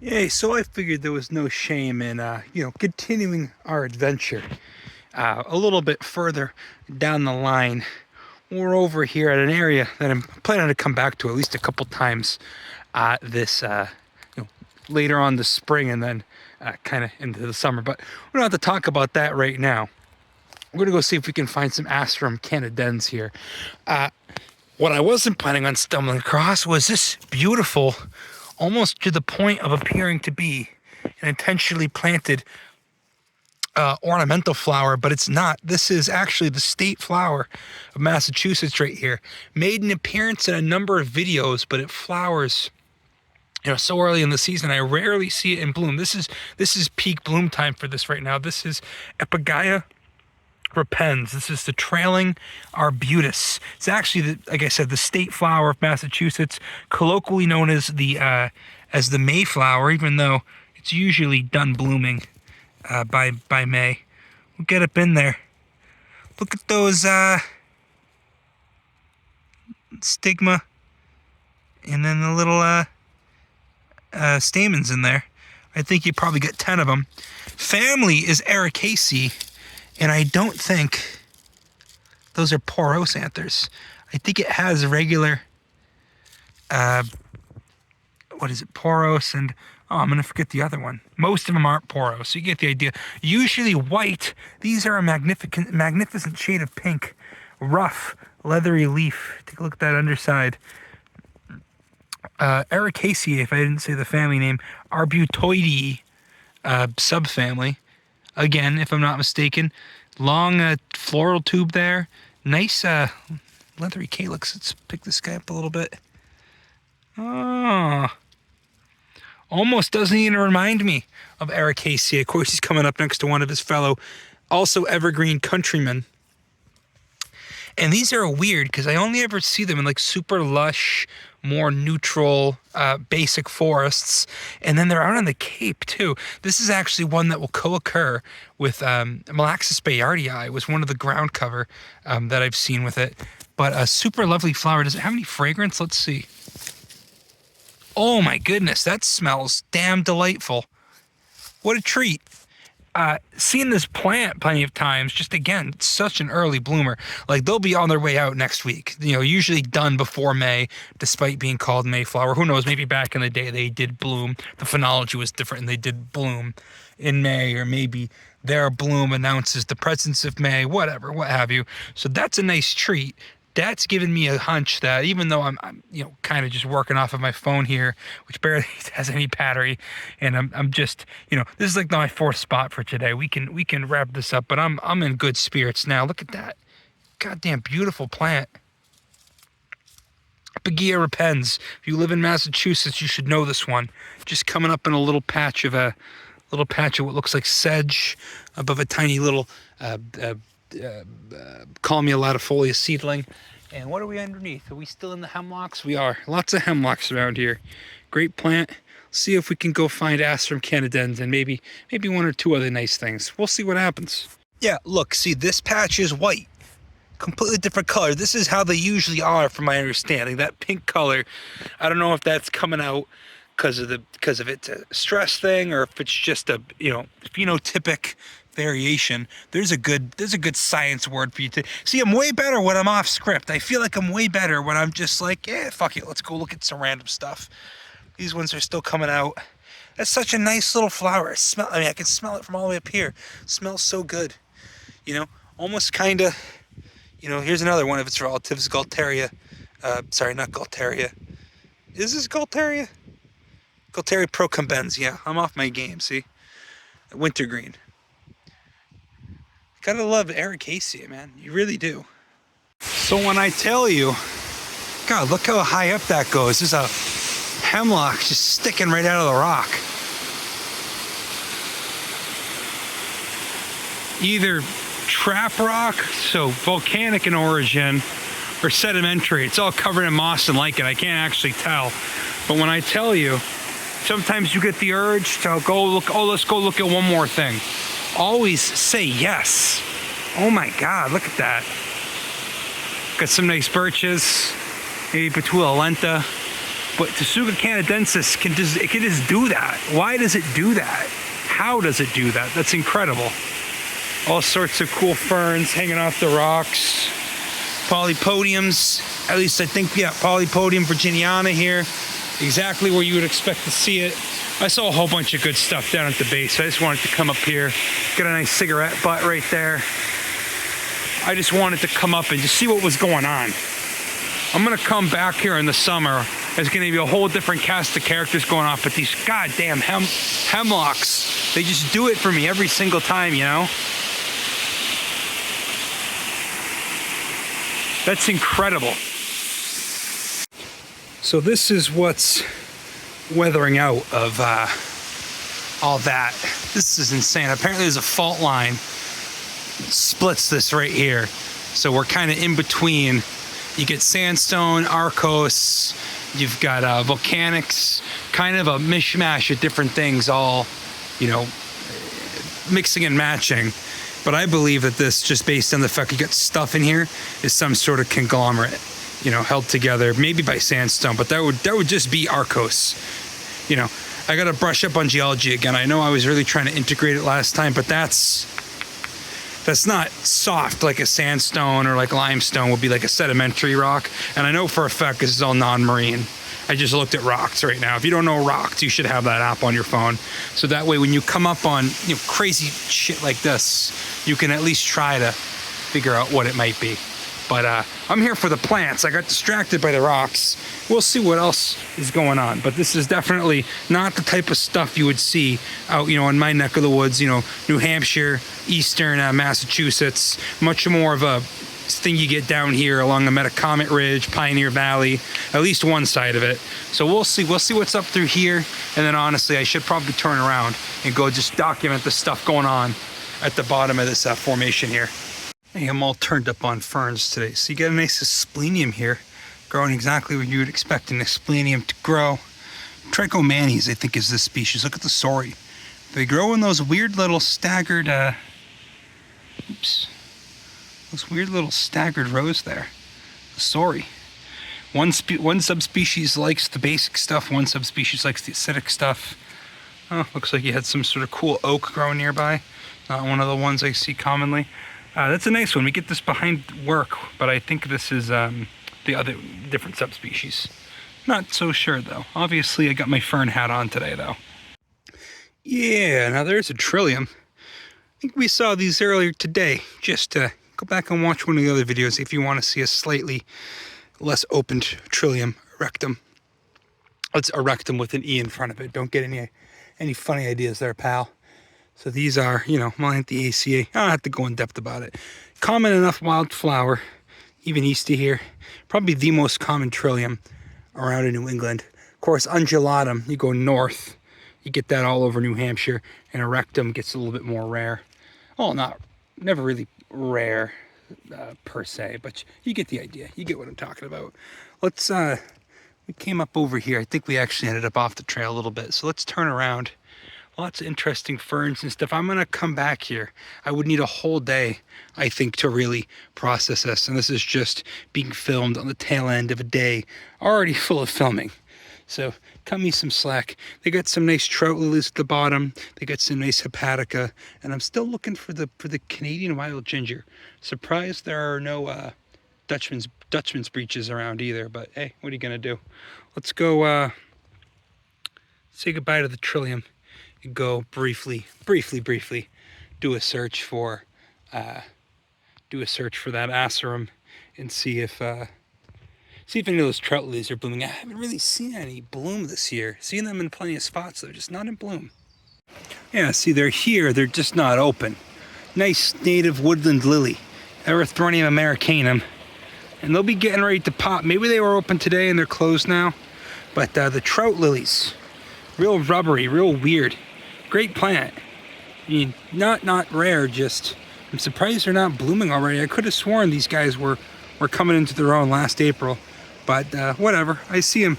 Yay, so I figured there was no shame in, continuing our adventure a little bit further down the line. We're over here at an area that I'm planning to come back to at least a couple times later on this spring and then kind of into the summer. But we don't have to talk about that right now. We're going to go see if we can find some Asarum canadense here. What I wasn't planning on stumbling across was this beautiful, almost to the point of appearing to be an intentionally planted ornamental flower, but it's not. This is actually the state flower of Massachusetts right here. Made an appearance in a number of videos, but it flowers, so early in the season. I rarely see it in bloom. This is peak bloom time for this right now. This is Epigaea repens. This is the trailing arbutus. It's actually, like I said, the state flower of Massachusetts, colloquially known as the Mayflower, even though it's usually done blooming by May. We'll get up in there. Look at those stigma, and then the little stamens in there. I think you probably get 10 of them. Family is Ericaceae. And I don't think those are porous anthers. I think it has regular, porous, and, I'm going to forget the other one. Most of them aren't porous, so you get the idea. Usually white. These are a magnificent shade of pink. Rough, leathery leaf. Take a look at that underside. Ericaceae, if I didn't say the family name. Arbutoideae, subfamily. Again, if I'm not mistaken, long floral tube there. Nice leathery calyx. Let's pick this guy up a little bit. Oh, almost doesn't even remind me of Ericaceae. Of course, he's coming up next to one of his fellow, also evergreen countrymen. And these are weird because I only ever see them in like super lush, more neutral, basic forests. And then they're out on the Cape too. This is actually one that will co-occur with Malaxis bayardii. Was one of the ground cover that I've seen with it. But a super lovely flower. Does it have any fragrance? Let's see. Oh my goodness, that smells damn delightful. What a treat. Seen this plant plenty of times. Just again, it's such an early bloomer. Like they'll be on their way out next week. Usually done before May, despite being called Mayflower. Who knows? Maybe back in the day they did bloom. The phenology was different, and they did bloom in May, or maybe their bloom announces the presence of May. Whatever, what have you. So that's a nice treat. That's given me a hunch that even though I'm kind of just working off of my phone here, which barely has any battery, and I'm just, this is like my fourth spot for today. We can wrap this up, but I'm in good spirits now. Look at that. Goddamn beautiful plant. Epigaea repens. If you live in Massachusetts, you should know this one. Just coming up in a little patch of what looks like sedge above a tiny little call me a latifolia seedling. And what are we underneath? Are we still in the hemlocks? We are. Lots of hemlocks around here. Great plant. See if we can go find Asarum canadense and maybe one or two other nice things. We'll see what happens. Yeah, look, see, this patch is white. Completely different color. This is how they usually are, from my understanding. That pink color, I don't know if that's coming out because of it's a stress thing, or if it's just a phenotypic variation. There's a good science word for you to see. I'm way better when I'm off script. I feel like I'm way better when I'm just like, fuck it, let's go look at some random stuff. These ones are still coming out. That's such a nice little flower. I can smell it from all the way up here. It smells so good. Almost kind of, here's another one of its relatives, Galteria. Sorry, not Galteria. Is this Galteria? Galteria procumbens. Yeah, I'm off my game, see? Wintergreen. Gotta love Ericaceae, man. You really do. So when I tell you, God, look how high up that goes. There's a hemlock just sticking right out of the rock. Either trap rock, so volcanic in origin, or sedimentary. It's all covered in moss and lichen. I can't actually tell. But when I tell you, sometimes you get the urge to go look, let's go look at one more thing. Always say yes. Oh my God, look at that. Got some nice birches, maybe Betula lenta. But Tsuga canadensis can just do that. Why does it do that? How does it do that? That's incredible. All sorts of cool ferns hanging off the rocks. Polypodiums, at least I think, yeah, Polypodium virginiana here. Exactly where you would expect to see it. I saw a whole bunch of good stuff down at the base. I just wanted to come up here, get a nice cigarette butt right there. I just wanted to come up and just see what was going on. I'm gonna come back here in the summer. There's gonna be a whole different cast of characters going off, but these goddamn hemlocks, they just do it for me every single time, you know? That's incredible. So this is what's weathering out of all that. This is insane. Apparently there's a fault line that splits this right here. So we're kind of in between. You get sandstone, Arcos, you've got volcanics, kind of a mishmash of different things all, you know, mixing and matching. But I believe that this, just based on the fact you got stuff in here, is some sort of conglomerate, you know, held together, maybe by sandstone, but that would just be Arcos. You know, I gotta brush up on geology again. I know I was really trying to integrate it last time, but that's not soft like a sandstone or like limestone would be, like a sedimentary rock. And I know for a fact this is all non-marine. I just looked at rocks right now. If you don't know rocks, you should have that app on your phone. So that way when you come up on, you know, crazy shit like this, you can at least try to figure out what it might be. But I'm here for the plants. I got distracted by the rocks. We'll see what else is going on. But this is definitely not the type of stuff you would see out, you know, in my neck of the woods, you know, New Hampshire, eastern Massachusetts. Much more of a thing you get down here along the Metacomet Ridge, Pioneer Valley, at least one side of it. So we'll see what's up through here. And then honestly, I should probably turn around and go just document the stuff going on at the bottom of this formation here. Hey, I'm all turned up on ferns today. So you got a nice Asplenium here, growing exactly where you would expect an Asplenium to grow. Trichomanes, I think, is this species. Look at the sori. They grow in those weird little staggered, those weird little staggered rows there. The sori. One subspecies likes the basic stuff, one subspecies likes the acidic stuff. Oh, looks like you had some sort of cool oak growing nearby. Not one of the ones I see commonly. That's a nice one. We get this behind work, but I think this is the other different subspecies. Not so sure though. Obviously I got my fern hat on today though. Yeah, now there's a Trillium. I think we saw these earlier today. Just go back and watch one of the other videos if you want to see a slightly less opened Trillium erectum. It's erectum with an E in front of it. Don't get any funny ideas there, pal. So these are, you know, Maidenhair. I don't have to go in depth about it. Common enough wildflower, even east of here. Probably the most common Trillium around in New England. Of course, undulatum, you go north, you get that all over New Hampshire, and erectum gets a little bit more rare. Oh, never really rare per se, but you get the idea. You get what I'm talking about. Let's, we came up over here. I think we actually ended up off the trail a little bit. So let's turn around. Lots of interesting ferns and stuff. I'm going to come back here. I would need a whole day, I think, to really process this. And this is just being filmed on the tail end of a day already full of filming. So cut me some slack. They got some nice trout lilies at the bottom. They got some nice hepatica. And I'm still looking for the Canadian wild ginger. Surprised there are no Dutchman's breeches around either. But hey, what are you going to do? Let's go say goodbye to the Trillium. Go briefly do a search for that Asarum and see if any of those trout lilies are blooming. I haven't really seen any bloom this year. Seen them in plenty of spots, they're just not in bloom. Yeah, see, they're here, they're just not open. Nice native woodland lily, Erythronium americanum, and they'll be getting ready to pop. Maybe they were open today and they're closed now, but the trout lilies, real rubbery, real weird. Great plant. I mean, not rare, just I'm surprised they're not blooming already. I could have sworn these guys were coming into their own last April, but whatever. I see them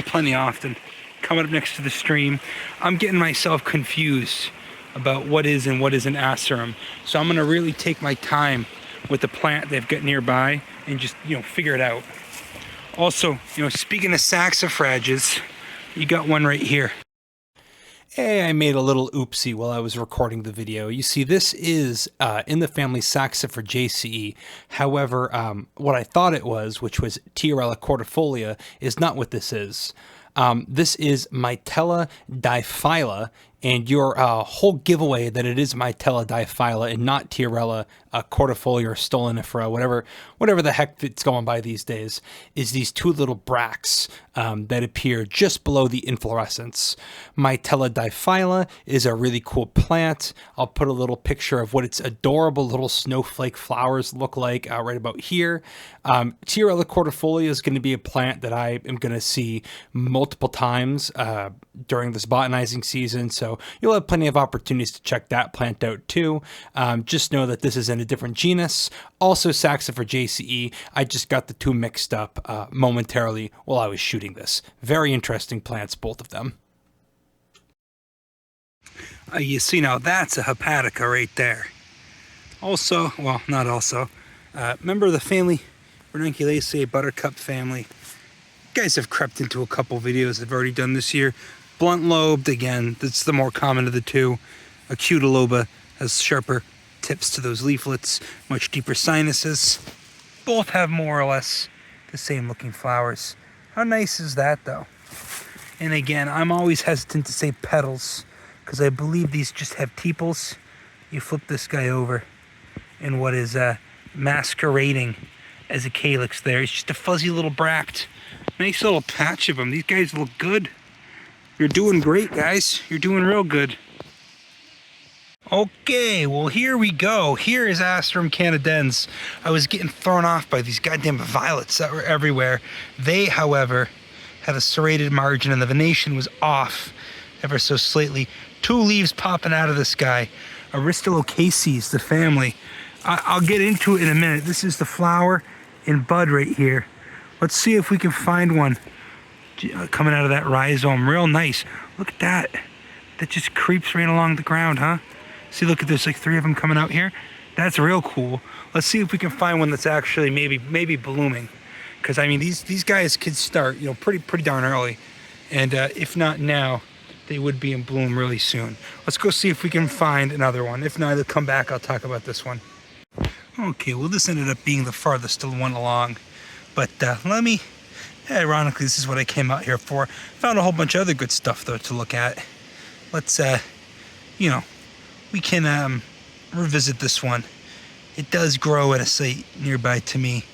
plenty often. Coming up next to the stream. I'm getting myself confused about what is and what isn't Asarum. So I'm gonna really take my time with the plant they've got nearby and just, you know, figure it out. Also, speaking of saxifrages, you got one right here. Hey, I made a little oopsie while I was recording the video. You see, this is in the family Saxifrageaceae. However, what I thought it was, which was Tiarella cordifolia, is not what this is. This is Mitella diphylla, and your whole giveaway that it is Mitella diphylla and not Tiarella cordifolia or stolonifera, whatever the heck it's going by these days, is these two little bracts that appear just below the inflorescence. Mitella diphylla is a really cool plant. I'll put a little picture of what its adorable little snowflake flowers look like right about here. Tiarella cordifolia is going to be a plant that I am going to see multiple times during this botanizing season, so you'll have plenty of opportunities to check that plant out too. Just know that this is in a different genus, also Saxifrageaceae. I just got the two mixed up momentarily while I was shooting this. Very interesting plants, both of them. You see, now that's a Hepatica right there. Also, well, not also, member of the family Ranunculaceae, buttercup family. You guys have crept into a couple videos I've already done this year. Blunt-lobed, again, that's the more common of the two. Acutiloba has sharper tips to those leaflets, much deeper sinuses. Both have more or less the same looking flowers. How nice is that, though? And again, I'm always hesitant to say petals, because I believe these just have tepals. You flip this guy over, and what is masquerading as a calyx there, it's just a fuzzy little bract. Nice little patch of them. These guys look good. You're doing great, guys. You're doing real good. Okay, well, here we go. Here is Asarum canadense. I was getting thrown off by these goddamn violets that were everywhere. They, however, had a serrated margin and the venation was off ever so slightly. Two leaves popping out of this guy. Erythronium, the family. I'll get into it in a minute. This is the flower and bud right here. Let's see if we can find one coming out of that rhizome. Real nice. Look at that. That just creeps right along the ground, huh? See, look at this, like 3 of them coming out here. That's real cool. Let's see if we can find one that's actually maybe blooming. Because I mean, these guys could start, pretty darn early, and if not now, they would be in bloom really soon. Let's go see if we can find another one. If not, they'll come back. I'll talk about this one. Okay, well, this ended up being the farthest one along, but ironically, this is what I came out here for. Found a whole bunch of other good stuff though to look at. Let's we can revisit this one. It does grow at a site nearby to me.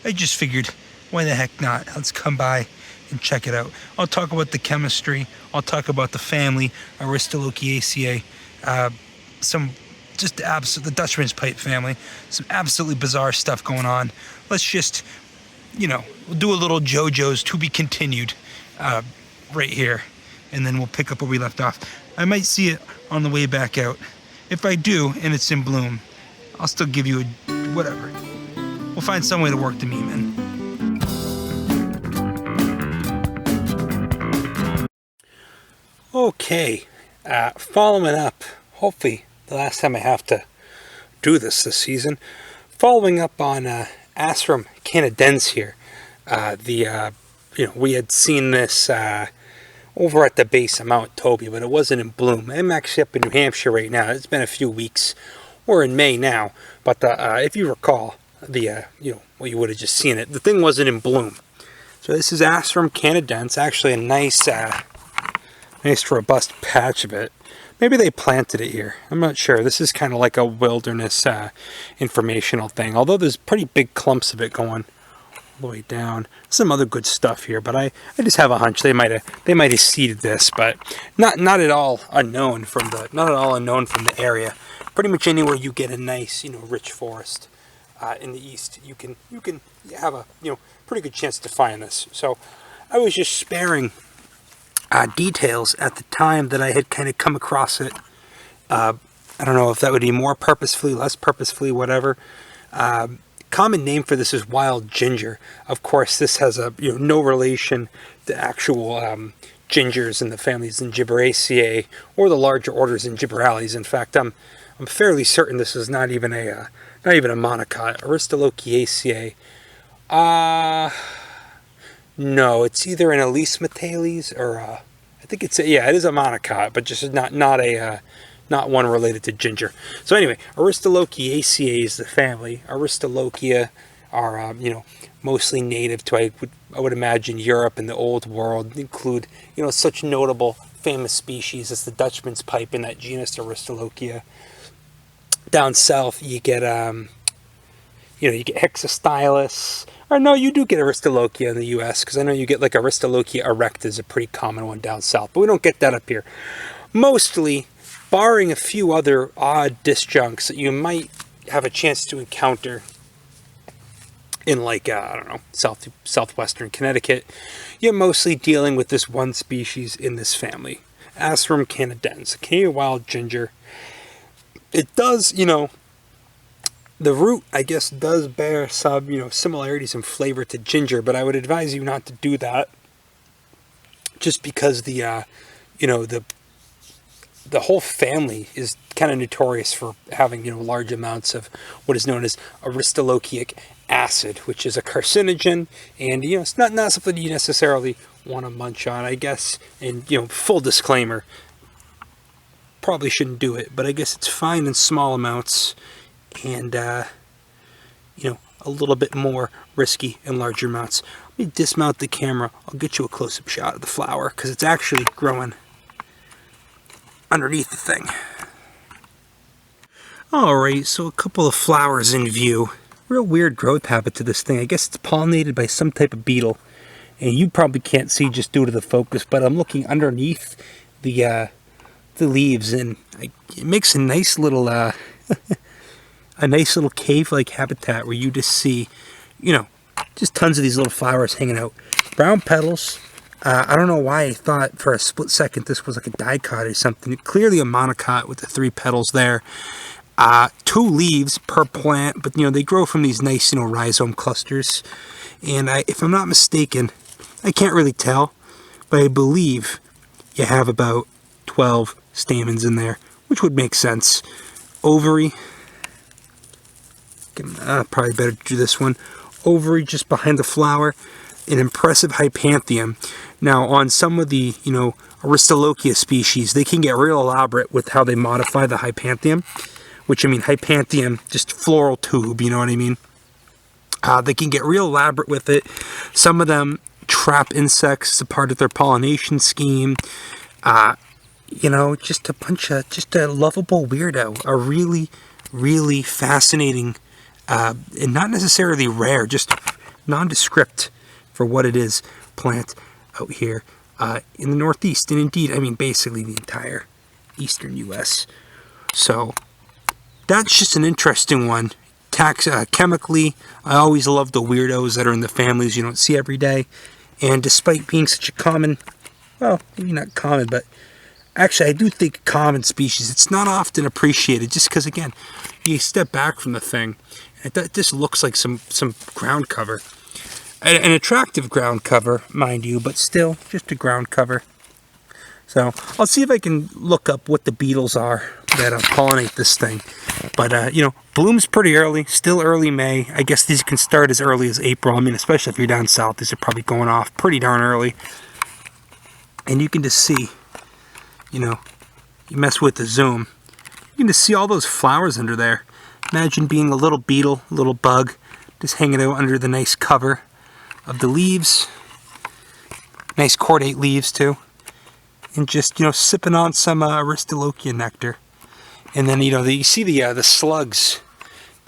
I just figured, why the heck not? Let's come by and check it out. I'll talk about the chemistry. I'll talk about the family, Aristolochiaceae, the Dutchman's pipe family. Some absolutely bizarre stuff going on. Let's just, we'll do a little JoJo's to be continued right here, and then we'll pick up where we left off. I might see it on the way back out. If I do, and it's in bloom, I'll still give you whatever. We'll find some way to work the meme in. Okay, following up, hopefully the last time I have to do this season, following up on Asarum canadense here. We had seen this over at the base of Mount Toby, but it wasn't in bloom. I'm actually up in New Hampshire right now. It's been a few weeks. We're in May now, but if you recall, you would have just seen it. The thing wasn't in bloom. So this is Asarum canadense, actually a nice robust patch of it. Maybe they planted it here. I'm not sure. This is kind of like a wilderness informational thing, although there's pretty big clumps of it going all the way down. Some other good stuff here, but I just have a hunch they might have seeded this, but not at all unknown from the area. Pretty much anywhere you get a nice rich forest in the east, you can have a pretty good chance to find this. So I was just sparing details at the time that I had kind of come across it. I don't know if that would be more purposefully, less purposefully, whatever. Common name for this is wild ginger. Of course, this has no relation to actual gingers in the family Zingiberaceae or the larger orders Zingiberales. In fact, I'm fairly certain this is not even a monocot. Aristolochiaceae. No, it's either an Elise Mitellus or I think it's yeah, it is a monocot, but just not one related to ginger. So anyway, Aristolochiaceae is the family. Aristolochia are mostly native to I would imagine Europe and the Old World. Include such notable famous species as the Dutchman's pipe in that genus Aristolochia. Down south you get you get Hexastylus. Or no, you do get Aristolochia in the U.S. because I know you get like Aristolochia erecta is a pretty common one down south, but we don't get that up here. Mostly, barring a few other odd disjuncts that you might have a chance to encounter in like, I don't know, southwestern Connecticut, you're mostly dealing with this one species in this family. Asarum canadense, a Canadian wild ginger. It does, the root, I guess, does bear some, similarities in flavor to ginger, but I would advise you not to do that just because the whole family is kind of notorious for having, large amounts of what is known as aristolochic acid, which is a carcinogen, and, it's not something you necessarily want to munch on, I guess, and, full disclaimer, probably shouldn't do it, but I guess it's fine in small amounts, and a little bit more risky in larger amounts. Let me dismount the camera. I'll get you a close-up shot of the flower because it's actually growing underneath the thing. Alright, so a couple of flowers in view. Real weird growth habit to this thing. I guess it's pollinated by some type of beetle, and you probably can't see just due to the focus, but I'm looking underneath the leaves, and it makes a nice little a nice little cave-like habitat where you just see, just tons of these little flowers hanging out. Brown petals. I don't know why I thought for a split second this was like a dicot or something. Clearly a monocot with the 3 petals there. 2 leaves per plant, but they grow from these nice, rhizome clusters. And if I'm not mistaken, I can't really tell, but I believe you have about 12 stamens in there, which would make sense. Ovary. Probably better do this one. Ovary just behind the flower. An impressive hypanthium. Now, on some of the, Aristolochia species, they can get real elaborate with how they modify the hypanthium. Which, hypanthium, just floral tube, you know what I mean? They can get real elaborate with it. Some of them trap insects as a part of their pollination scheme. Just a lovable weirdo. A really, really fascinating and not necessarily rare, just nondescript for what it is plant out here in the Northeast, and indeed, basically the entire eastern U.S. So that's just an interesting one. Chemically, I always love the weirdos that are in the families you don't see every day, and despite being such a common, well, maybe not common, but actually I do think common species, it's not often appreciated just because, again, you step back from the thing. This looks like some ground cover. An attractive ground cover, mind you, but still just a ground cover. So I'll see if I can look up what the beetles are that pollinate this thing. But, blooms pretty early, still early May. I guess these can start as early as April. Especially if you're down south, these are probably going off pretty darn early. And you can just see, you mess with the zoom, you can just see all those flowers under there. Imagine being a little beetle, a little bug, just hanging out under the nice cover of the leaves. Nice cordate leaves, too. And just, sipping on some Aristolochia nectar. And then, you see the slugs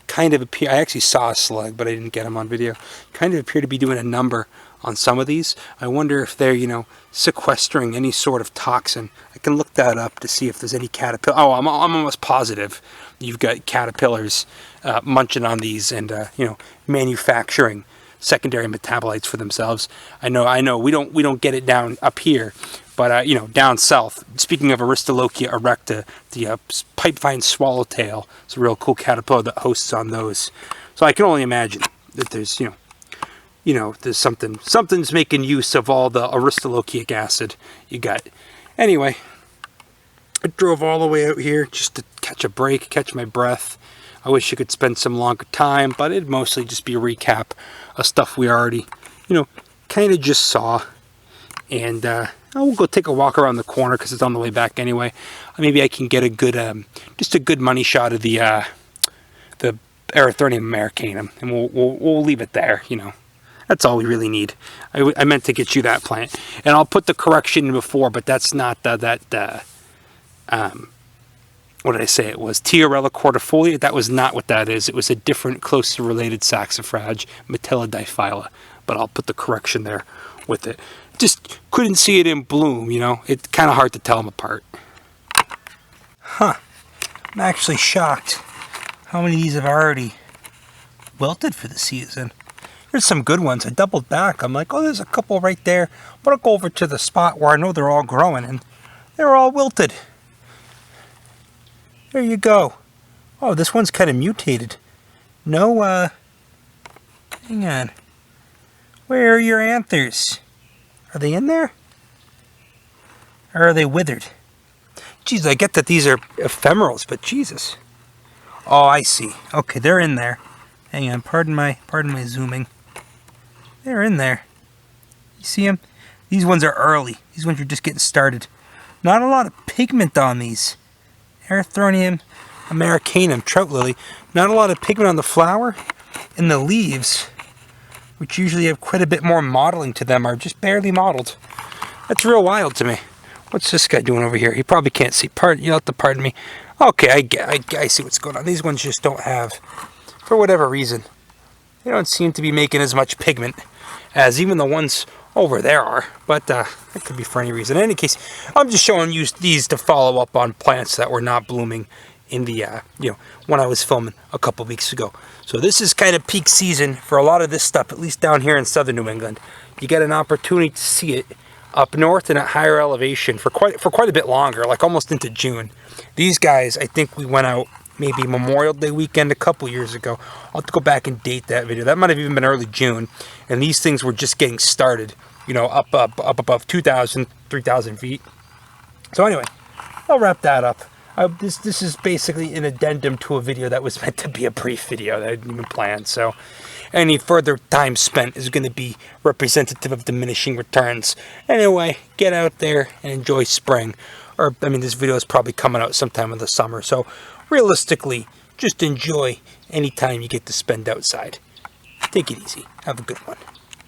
kind of appear. I actually saw a slug, but I didn't get them on video. Kind of appear to be doing a number on some of these. I wonder if they're, sequestering any sort of toxin. I can look that up to see if there's any caterpillar. Oh, I'm almost positive you've got caterpillars munching on these and, manufacturing secondary metabolites for themselves. I know. We don't get it down up here, but down south. Speaking of Aristolochia erecta, the pipevine swallowtail is a real cool caterpillar that hosts on those. So I can only imagine that there's there's something's making use of all the Aristolochic acid you got. Anyway, I drove all the way out here just to catch a break, catch my breath. I wish I could spend some longer time, but it'd mostly just be a recap of stuff we already, kind kind of just saw. And we'll go take a walk around the corner because it's on the way back anyway. Maybe I can get a good, just a good money shot of the Erythronium americanum, and we'll leave it there. You know, that's all we really need. I meant to get you that plant, and I'll put the correction in before, but that's not what did I say it was? Tiarella cordifolia. That was not what that is. It was a different, closely related saxifrage, Mitella diphylla. But I'll put the correction there with it. Just couldn't see it in bloom, you know. It's kind of hard to tell them apart. Huh. I'm actually shocked how many of these have already wilted for the season. There's some good ones. I doubled back. I'm like, oh, there's a couple right there. But I'll go over to the spot where I know they're all growing, and they're all wilted. There you go. Oh, this one's kind of mutated. No, hang on. Where are your anthers? Are they in there? Or are they withered? Jeez, I get that these are ephemerals, but Jesus. Oh, I see. Okay, they're in there. Hang on, pardon my zooming. They're in there. You see them? These ones are early. These ones are just getting started. Not a lot of pigment on these. Erythronium, americanum, trout lily. Not a lot of pigment on the flower, and the leaves, which usually have quite a bit more mottling to them, are just barely mottled. That's real wild to me. What's this guy doing over here? He probably can't see. You'll have to pardon me. Okay, I see what's going on. These ones just don't have, for whatever reason, they don't seem to be making as much pigment as even the ones over there are. But that could be for any reason. In any case, I'm just showing you these to follow up on plants that were not blooming in the, when I was filming a couple weeks ago. So this is kind of peak season for a lot of this stuff, at least down here in southern New England. You get an opportunity to see it up north and at higher elevation for quite a bit longer, like almost into June. These guys, I think we went out maybe Memorial Day weekend a couple years ago. I'll have to go back and date that video. That might have even been early June, and these things were just getting started, you know, up above 2,000, 3,000 feet. So anyway, I'll wrap that up. This is basically an addendum to a video that was meant to be a brief video that I didn't even plan. So any further time spent is going to be representative of diminishing returns. Anyway, get out there and enjoy spring. Or, I mean, this video is probably coming out sometime in the summer. So realistically, just enjoy any time you get to spend outside. Take it easy. Have a good one.